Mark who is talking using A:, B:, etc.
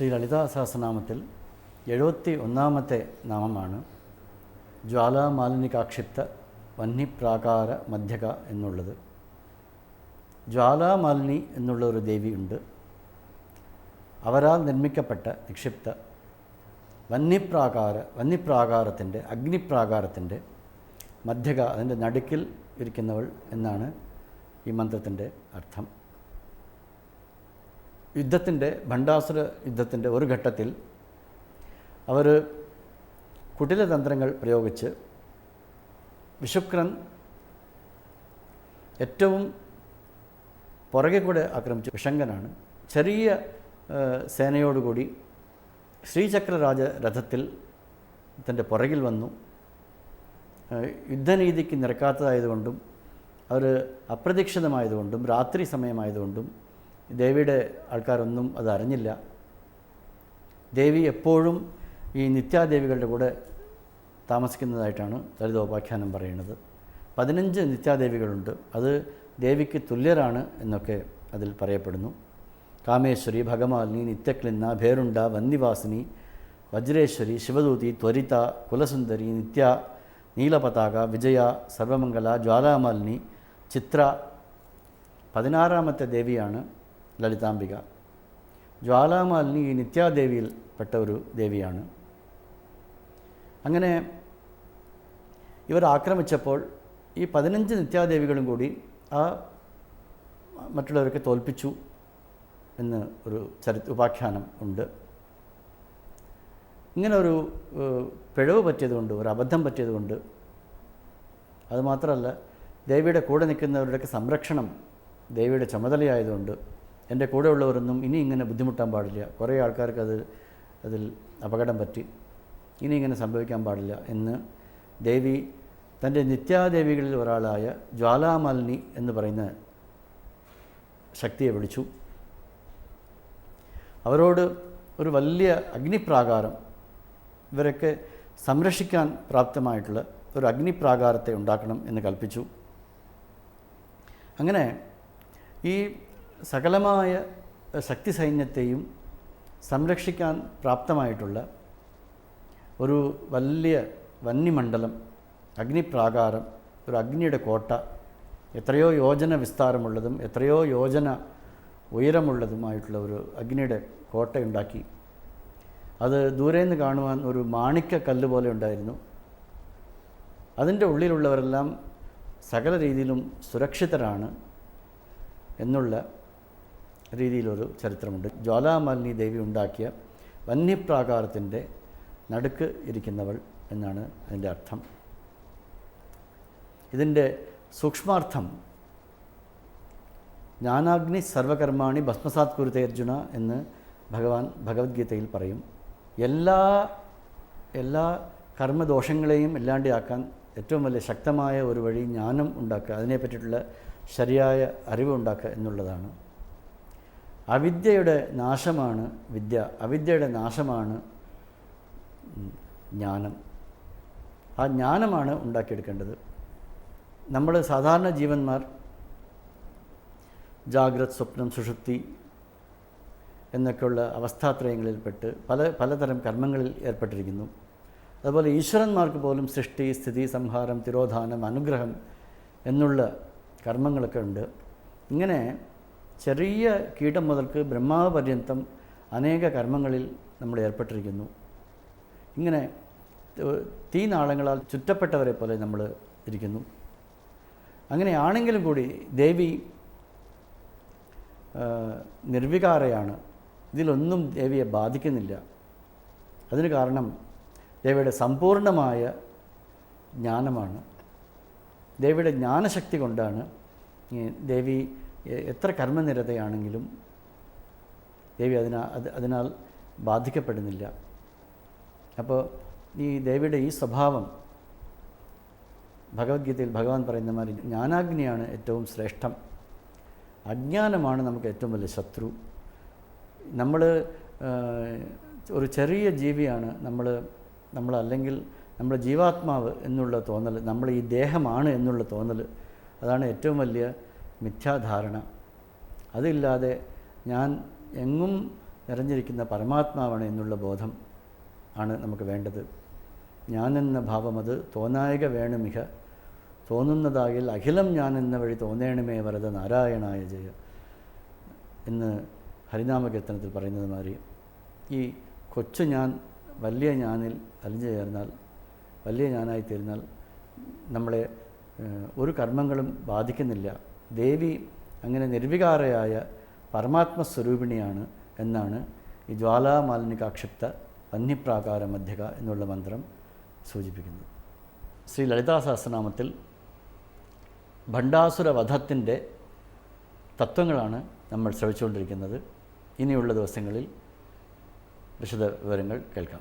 A: ശ്രീ ലളിതാ സഹസ്രനാമത്തിൽ 71ാമത്തെ നാമമാണ് ജ്വാലാമാലിനികാക്ഷിപ്ത വഹ്നിപ്രാകാര മധ്യക എന്നുള്ളത്. ജ്വാലാമാലിനി എന്നുള്ളൊരു ദേവിയുണ്ട്. അവരാൽ നിർമ്മിക്കപ്പെട്ട നിക്ഷിപ്ത വഹ്നിപ്രാകാരത്തിൻ്റെ അഗ്നിപ്രാകാരത്തിൻ്റെ മധ്യക, അതിൻ്റെ നടുക്കിൽ ഇരിക്കുന്നവൾ എന്നാണ് ഈ മന്ത്രത്തിൻ്റെ അർത്ഥം. ഭണ്ഡാസുര യുദ്ധത്തിൻ്റെ ഒരു ഘട്ടത്തിൽ അവർ കുടിലതന്ത്രങ്ങൾ പ്രയോഗിച്ച് വിശുക്രൻ ഏറ്റവും പുറകെ കൂടെ ആക്രമിച്ചു. വിഷങ്കനാണ്. ചെറിയ സേനയോടുകൂടി ശ്രീചക്രരാജ രഥത്തിൽ തൻ്റെ പുറകിൽ വന്നു. യുദ്ധനീതിക്ക് നിരക്കാത്തതായതുകൊണ്ടും അവർ അപ്രതീക്ഷിതമായതുകൊണ്ടും രാത്രി സമയമായതുകൊണ്ടും ദേവിയുടെ ആൾക്കാരൊന്നും അത് അറിഞ്ഞില്ല. ദേവി എപ്പോഴും ഈ നിത്യാദേവികളുടെ കൂടെ താമസിക്കുന്നതായിട്ടാണ് ലളിതോപാഖ്യാനം പറയുന്നത്. 15 നിത്യാദേവികളുണ്ട്. അത് ദേവിക്ക് തുല്യരാണ് എന്നൊക്കെ അതിൽ പറയപ്പെടുന്നു. കാമേശ്വരി, ഭഗമാലിനി, നിത്യക്ലിന്ന, ഭേരുണ്ട, വന്ദിവാസിനി, വജ്രേശ്വരി, ശിവദൂതി, ത്വരിത, കുലസുന്ദരി, നിത്യ, നീലപതാക, വിജയ, സർവമംഗല, ജ്വാലാമാലിനി, ചിത്ര. 16ാമത്തെ ദേവിയാണ് ലളിതാംബിക. ജ്വാലാമാലിനി ഈ നിത്യാദേവിയിൽ പെട്ട ഒരു ദേവിയാണ്. അങ്ങനെ ഇവർ ആക്രമിച്ചപ്പോൾ ഈ 15 നിത്യാദേവികളും കൂടി ആ മറ്റുള്ളവരൊക്കെ തോൽപ്പിച്ചു എന്ന് ഒരു ഉപാഖ്യാനം ഉണ്ട്. ഇങ്ങനെ ഒരു പിഴവ് പറ്റിയതുകൊണ്ട്, ഒരു അബദ്ധം പറ്റിയതുകൊണ്ട്, അതുമാത്രമല്ല ദേവിയുടെ കൂടെ നിൽക്കുന്നവരുടെയൊക്കെ സംരക്ഷണം ദേവിയുടെ ചുമതലയായതുകൊണ്ട് എൻ്റെ കൂടെയുള്ളവരൊന്നും ഇനി ഇങ്ങനെ ബുദ്ധിമുട്ടാൻ പാടില്ല, കുറേ ആൾക്കാർക്ക് അതിൽ അപകടം പറ്റി, ഇനി ഇങ്ങനെ സംഭവിക്കാൻ പാടില്ല എന്ന് ദേവി തൻ്റെ നിത്യാദേവികളിൽ ഒരാളായ ജ്വാലാമാലിനി എന്ന് പറയുന്ന ശക്തിയെ വിളിച്ചു. അവരോട് ഒരു വലിയ അഗ്നിപ്രാകാരം, ഇവരൊക്കെ സംരക്ഷിക്കാൻ പ്രാപ്തമായിട്ടുള്ള ഒരു അഗ്നിപ്രാകാരത്തെ ഉണ്ടാക്കണം എന്ന് കൽപ്പിച്ചു. അങ്ങനെ ഈ സകലമായ ശക്തി സൈന്യത്തെയും സംരക്ഷിക്കാൻ പ്രാപ്തമായിട്ടുള്ള ഒരു വലിയ വന്യമണ്ഡലം, അഗ്നിപ്രാകാരം, ഒരു അഗ്നിയുടെ കോട്ട, എത്രയോ യോജന വിസ്താരമുള്ളതും എത്രയോ യോജന ഉയരമുള്ളതുമായിട്ടുള്ള ഒരു അഗ്നിയുടെ കോട്ടയുണ്ടാക്കി. അത് ദൂരെ നിന്ന് കാണുവാൻ ഒരു മാണിക്യക്കല്ല് പോലെ ഉണ്ടായിരുന്നു. അതിൻ്റെ ഉള്ളിലുള്ളവരെല്ലാം സകല രീതിയിലും സുരക്ഷിതരാണ് എന്നുള്ള രീതിയിലൊരു ചരിത്രമുണ്ട്. ജ്വാലാമാലിനി ദേവി ഉണ്ടാക്കിയ വന്യപ്രാകാരത്തിൻ്റെ നടുക്ക് ഇരിക്കുന്നവൾ എന്നാണ് അതിൻ്റെ അർത്ഥം. ഇതിൻ്റെ സൂക്ഷ്മാർത്ഥം ജ്ഞാനാഗ്നി സർവകർമാണി ഭസ്മസാത് കുരുതേ അർജുന എന്ന് ഭഗവാൻ ഭഗവത്ഗീതയിൽ പറയും. എല്ലാ കർമ്മദോഷങ്ങളെയും ഇല്ലാണ്ടാക്കാൻ ഏറ്റവും വലിയ ശക്തമായ ഒരു വഴി ജ്ഞാനം ഉണ്ടാക്കുക, അതിനെപ്പറ്റിയിട്ടുള്ള ശരിയായ അറിവ് ഉണ്ടാക്കുക എന്നുള്ളതാണ്. അവിദ്യയുടെ നാശമാണ് വിദ്യ, അവിദ്യയുടെ നാശമാണ് ജ്ഞാനം. ആ ജ്ഞാനമാണ് ഉണ്ടാക്കിയെടുക്കേണ്ടത്. നമ്മൾ സാധാരണ ജീവന്മാർ ജാഗ്രത്, സ്വപ്നം, സുഷുപ്തി എന്നൊക്കെയുള്ള അവസ്ഥാത്രയങ്ങളിൽപ്പെട്ട് പലതരം കർമ്മങ്ങളിൽ ഏർപ്പെട്ടിരിക്കുന്നു. അതുപോലെ ഈശ്വരന്മാർക്ക് പോലും സൃഷ്ടി, സ്ഥിതി, സംഹാരം, തിരോധാനം, അനുഗ്രഹം എന്നുള്ള കർമ്മങ്ങളൊക്കെ ഉണ്ട്. ഇങ്ങനെ ചെറിയ കീടം മുതൽക്ക് ബ്രഹ്മാവ് പര്യന്തം അനേക കർമ്മങ്ങളിൽ നമ്മൾ ഏർപ്പെട്ടിരിക്കുന്നു. ഇങ്ങനെ തീനാളങ്ങളാൽ ചുറ്റപ്പെട്ടവരെ പോലെ നമ്മൾ ഇരിക്കുന്നു. അങ്ങനെയാണെങ്കിലും കൂടി ദേവി നിർവികാരയാണ്. ഇതിലൊന്നും ദേവിയെ ബാധിക്കുന്നില്ല. അതിന് കാരണം ദേവിയുടെ സമ്പൂർണമായ ജ്ഞാനമാണ്. ദേവിയുടെ ജ്ഞാനശക്തി കൊണ്ടാണ് ദേവി എത്ര കർമ്മനിരതയാണെങ്കിലും ദേവി അതിനാൽ ബാധിക്കപ്പെടുന്നില്ല. അപ്പോൾ ഈ ദേവിയുടെ ഈ സ്വഭാവം ഭഗവത്ഗീതയിൽ ഭഗവാൻ പറയുന്ന മാതിരി ജ്ഞാനാഗ്നിയാണ് ഏറ്റവും ശ്രേഷ്ഠം. അജ്ഞാനമാണ് നമുക്ക് ഏറ്റവും വലിയ ശത്രു. നമ്മൾ ഒരു ചെറിയ ജീവിയാണ്, നമ്മളല്ലെങ്കിൽ നമ്മുടെ ജീവാത്മാവ് എന്നുള്ള തോന്നൽ, നമ്മൾ ഈ ദേഹമാണ് എന്നുള്ള തോന്നൽ, അതാണ് ഏറ്റവും വലിയ മിഥ്യാധാരണ. അതില്ലാതെ ഞാൻ എങ്ങും നിറഞ്ഞിരിക്കുന്ന പരമാത്മാവാണ് എന്നുള്ള ബോധം ആണ് നമുക്ക് വേണ്ടത്. ഞാനെന്ന ഭാവമത് തോന്നായിക വേണുമിക, തോന്നുന്നതാകിൽ അഖിലം ഞാനെന്ന വഴി തോന്നേണമേ വരദ നാരായണായ ജയ എന്ന് ഹരിനാമകീർത്തനത്തിൽ പറയുന്നത് മാതിരി ഈ കൊച്ചു ഞാൻ വലിയ ഞാനിൽ അലിഞ്ഞു ചേർന്നാൽ, വലിയ ഞാനായി തീർന്നാൽ നമ്മളെ ഒരു കർമ്മങ്ങളും ബാധിക്കുന്നില്ല. ദേവി അങ്ങനെ നിർവികാരയായ പരമാത്മസ്വരൂപിണിയാണ് എന്നാണ് ഈ ജ്വാലാമാലിനികാക്ഷിപ്ത വന്യപ്രാകാര മധ്യക എന്നുള്ള മന്ത്രം സൂചിപ്പിക്കുന്നത്. ശ്രീ ലളിതാ സഹസ്രനാമത്തിൽ ഭണ്ഡാസുരവധത്തിൻ്റെ തത്വങ്ങളാണ് നമ്മൾ ശ്രവിച്ചുകൊണ്ടിരിക്കുന്നത്. ഇനിയുള്ള ദിവസങ്ങളിൽ വിശദ വിവരങ്ങൾ കേൾക്കാം.